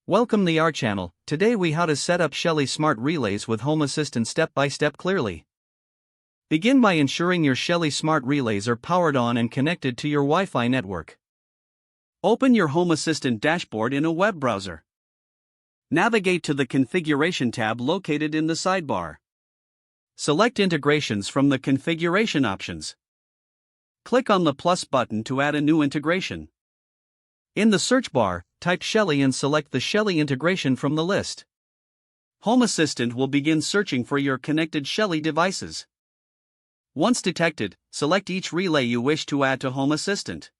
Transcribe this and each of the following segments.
Welcome to our channel. Today we how to set up Shelly Smart Relays with Home Assistant step by step clearly. Begin by ensuring your Shelly Smart Relays are powered on and connected to your Wi-Fi network. Open your Home Assistant dashboard in a web browser. Navigate to the Configuration tab located in the sidebar. Select Integrations from the Configuration options. Click on the plus button to add a new integration. In the search bar, type Shelly and select the Shelly integration from the list. Home Assistant will begin searching for your connected Shelly devices. Once detected, select each relay you wish to add to Home Assistant.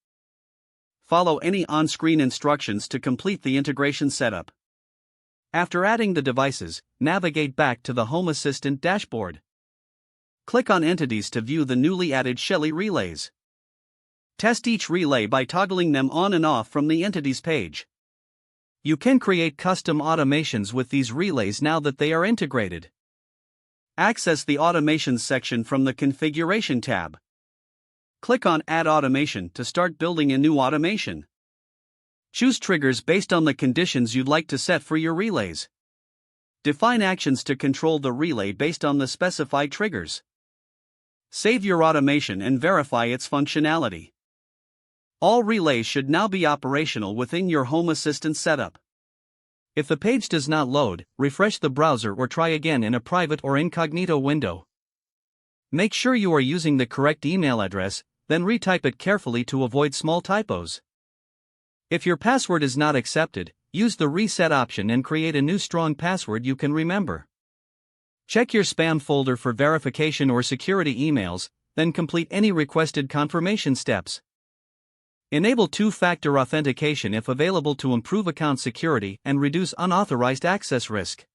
Follow any on-screen instructions to complete the integration setup. After adding the devices, navigate back to the Home Assistant dashboard. Click on Entities to view the newly added Shelly relays. Test each relay by toggling them on and off from the Entities page. You can create custom automations with these relays now that they are integrated. Access the Automations section from the Configuration tab. Click on Add Automation to start building a new automation. Choose triggers based on the conditions you'd like to set for your relays. Define actions to control the relay based on the specified triggers. Save your automation and verify its functionality. All relays should now be operational within your Home Assistant setup. If the page does not load, refresh the browser or try again in a private or incognito window. Make sure you are using the correct email address, then retype it carefully to avoid small typos. If your password is not accepted, use the reset option and create a new strong password you can remember. Check your spam folder for verification or security emails, then complete any requested confirmation steps. Enable two-factor authentication if available to improve account security and reduce unauthorized access risk.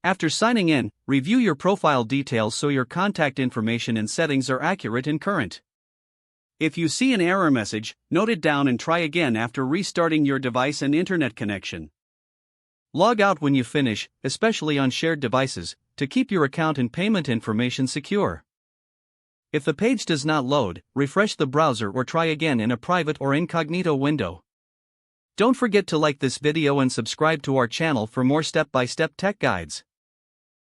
After signing in, review your profile details so your contact information and settings are accurate and current. If you see an error message, note it down and try again after restarting your device and internet connection. Log out when you finish, especially on shared devices, to keep your account and payment information secure. If the page does not load, refresh the browser or try again in a private or incognito window. Don't forget to like this video and subscribe to our channel for more step-by-step tech guides.